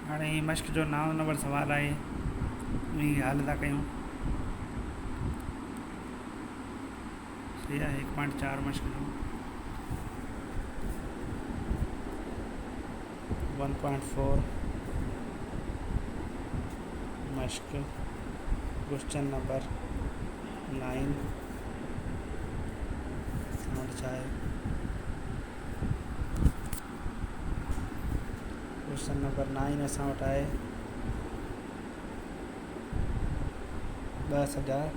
हाणे ही मश्क जो 9 नंबर सुवाल आहे उन जी हल था कयूं। सही आहे 1.4 मश्क जो 1.4 मश्क क्वेश्चन नंबर 9 छा आहे क्वेश्चन नंबर 9 असां वटि आहे 10,000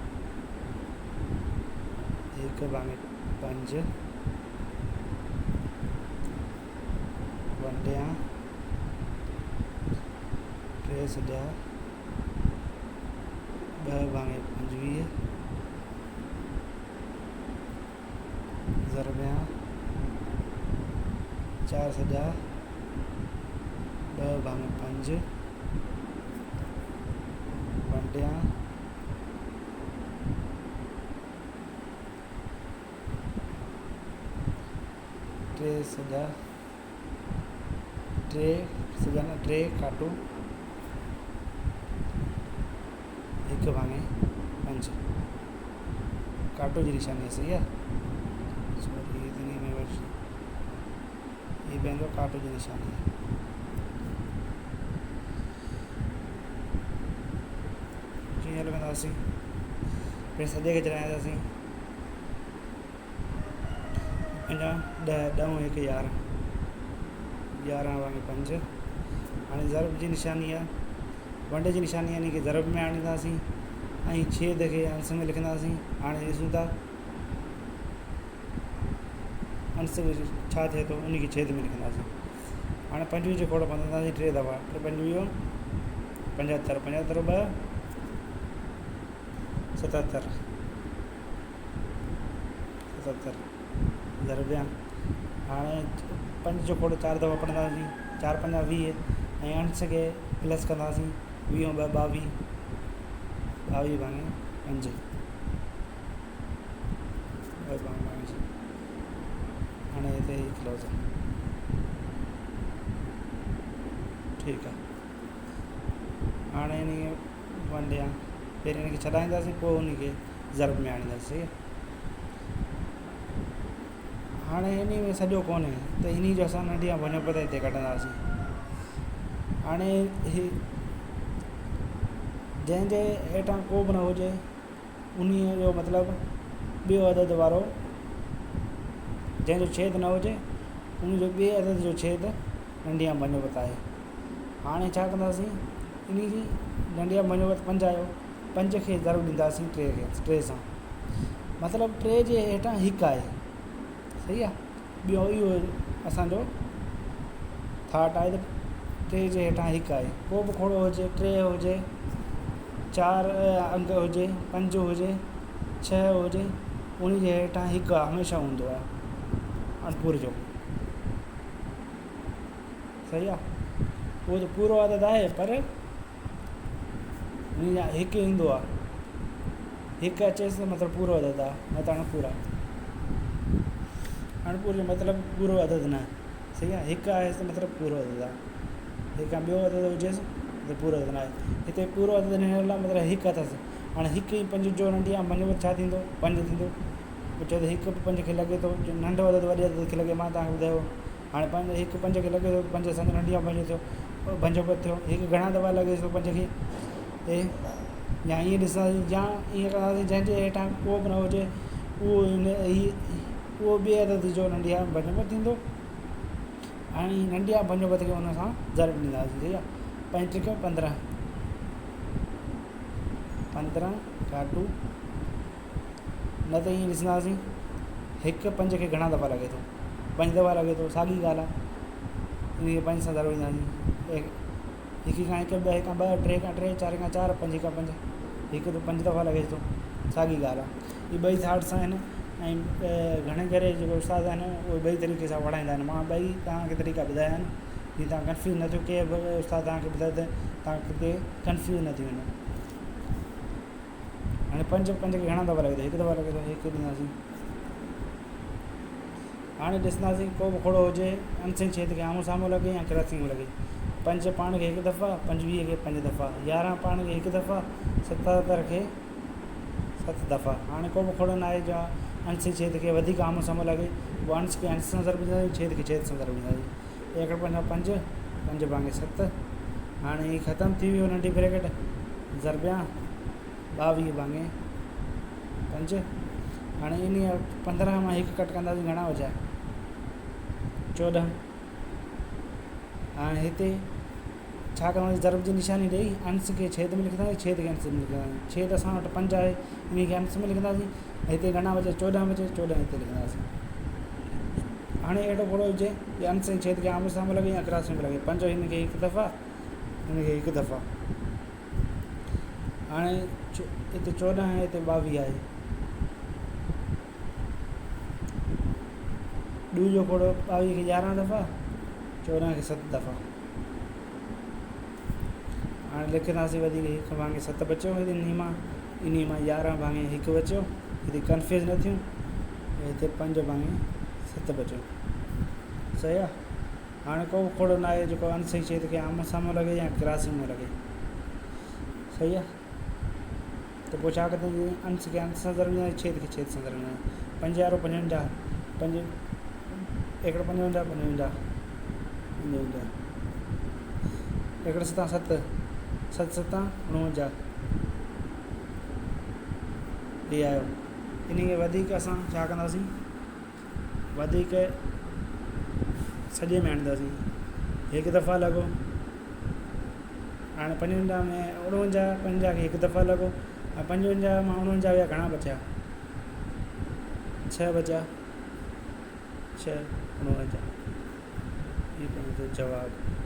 1/5 वंडियां 30,000 2/25 ज़रबियां 4,000 2/5 वंडियां 3,000 3 काटू 1/5 काटो जी निशानी सही है। सॉरी इतनी में वर्ष ये पंहिंजो काटो जी निशानी है। कीअं हलंदासीं फिर सॼे खे चलाईंदासीं 50 10 ॾह 1 11 11/5 हाणे ज़रब जी निशानी आहे वंडे जी निशानी यानी कि ज़रब में आणींदासीं ऐं छेद खे अंश में लिखंदासीं। हाणे ॾिसूं था अंश छा थिए थो उन खे छेद में लिखंदासीं। हाणे 25 जो खोड़ पवंदासीं 3 दफ़ा 25 75 75 2 77 ज़रबियां। हाणे 5 जो खोड़ 4 दफ़ा पढ़ंदासीं 4 5 20 ऐं अंश खे प्लस कंदासीं 20 2 22 22/5 हाणे हिते ई क्लोज आहे। ठीकु आहे हाणे इन वंडियां पहिरीं हिन खे छॾाईंदासीं पोइ उन खे ज़रब में आणींदासीं। सही आहे हाणे इन में सॼो कोन्हे त इन जो असां नंढी बनस्पत हिते कढंदासीं। हाणे ही जंहिंजे हेठां को बि न हुजे उन जो मतिलबु ॿियो अदद वारो जंहिंजो छेद न हुजे उन जो ॿिए अदद जो छेद नंढी बनस्पत आहे। हाणे छा कंदासीं इन जी नंढी बनस्पत 5 आयो 5 खे ज़रब ॾींदासीं 3 सां मतिलबु 3 जे हेठां 1 आहे। सही आहे ॿियो इहो असांजो थाट आहे त 3 जे हेठां 1 आहे। को बि खोड़ो हुजे 3 हुजे 4 अंक हुजे 5 हुजे 6 हुजे उन जे हेठां 1 हमेशह हूंदो आहे अणपुर जो। सही आहे उहो त पूरो अदद आहे पर उन जा 1 ईंदो आहे 1 अचेसि त मतिलबु पूरो अदद आहे न त अणपुर आहे। अणपुर जो मतिलबु पूरो अदद न सही आहे 1 आहे त मतिलबु पूरो अदद आहे। 1 खां ॿियो अदद हुजेसि त पूरो अदद न आहे। हिते पूरो अदद हिन लाइ मतिलबु 1 अथसि। हाणे 1 ई 5 जो नंढी बनस्पत छा थींदो 5 थींदो। चओ त 1 5 खे लॻे थो नंढो अदद वॾे अदद खे लॻे मां तव्हांखे ॿुधायो। हाणे 1 5 खे लॻे थो 5 असांजो नंढी बनस्पत थियो 1 घणा दफ़ा लॻे थो 5 खे या ईअं ॾिसंदासीं या ईअं कंदासीं जंहिंजे हेठां को बि न हुजे उहो ॿिए अदद जो नंढी बनस्पत थींदो। हाणे नंढी बनस्पत खे हुन सां ज़रब ॾींदासीं। सही आहे 5 × 15 15 काटू न त ईअं ॾिसंदासीं 1 5 खे घणा दफ़ा लॻे थो 5 दफ़ा लॻे थो साॻी ॻाल्हि आहे इन खे 5 सां ज़रब ॾींदासीं 1 खां 1 2 खां 2 3 खां 3 4 खां 4 5 खां 5 1 त 5 दफ़ा लॻे थो साॻी ॻाल्हि आहे। इहे ॿई थाट्स आहिनि ऐं घणे करे जेको उस्ताद आहिनि उहे ॿई तरीक़े सां पढ़ाईंदा आहिनि। मां ॿई तव्हांखे तरीक़ा ॿुधाया आहिनि जीअं तव्हां कंफ्यूज़ न थियो के उस्ताद तव्हांखे ॿुधाए त तव्हां किथे कंफ्यूज़ न थी वञो। हाणे 5 खे घणा दफ़ा लॻे थो 1 दफ़ा लॻे थो 1 ॾींदासीं। हाणे ॾिसंदासीं को बि खोड़ो हुजे अंश छेद खे आम्हूं साम्हूं लॻे या क्रॉसिंग में लॻे 5 पाण खे 1 दफ़ा, 25 खे 5 दफ़ा, 11 पाण खे 1 दफ़ा, 77 खे 7 दफ़ा। हाणे को बि खोड़ न आहे जो अंश छेद खे वधीक आम्हूं साम्हूं लॻे, उहो अंश खे अंश सां ज़रूरु ॾींदासीं, छेद खे छेद सां ज़रूरु ॾींदासीं। 1 पंजा 5, 5 भाङे 7। हाणे ही ख़तमु थी वियो नंढी ब्रैकेट, ज़रबिया 22 भाङे 5। हाणे इन 15 मां 1 कट कंदासीं, घणा बचा? 14। हाणे हिते छा कंदासीं? ज़रब जी निशानी ॾेई अंश खे छेद में लिखंदासीं, छेद खे अंश में लिखंदासीं। छेद असां वटि 5 आहे, इन खे अंश में लिखंदासीं। हिते घणा बचे? 14 बचे, 14 हिते लिखंदासीं। हाणे अहिड़ो खोड़ो हुजे कि अंश ऐं छेद खे आम्हूं साम्हूं लॻे या क्रॉस में लॻे। 5 हिन खे 1 दफ़ा, हिन खे 1 दफ़ा। हाणे हिते 14 आहे, हिते 22 आहे। ॾू जो खोड़ो 22 खे 11 दफ़ा, 14 खे 7 दफ़ा। हाणे लिखंदासीं वधीक 1 भाङे 7 बचियो, इन मां 11 भाङे 1 बचियो, हिते कंफ्यूज़ न थियूं। हिते 5 भाङे 7 बचियो, सही आहे। हाणे को बि खोड़ो न आहे जेको अंश ऐं छेद खे आम्हूं साम्हूं लॻे या क्रॉसिंग में लॻे, सही आहे। त पोइ छा कंदासीं? अंश खे अंश सां ज़रूरु ॾींदासीं, छेद खे छेद सां ज़रूरु ॾींदासीं। 5 यारो 55, 5 1 55, 55, 1 7 7, 7 7 49 हे आयो। इन खे वधीक असां छा कंदासीं? वधीक सॼे में आणींदासीं। 1 दफ़ा लॻो। हाणे 55 में 49, 50 खे 1 दफ़ा लॻो, ऐं 55 मां 49 विया, घणा बचिया? 6 बचिया, 6 49। इहो पंहिंजो जवाबु।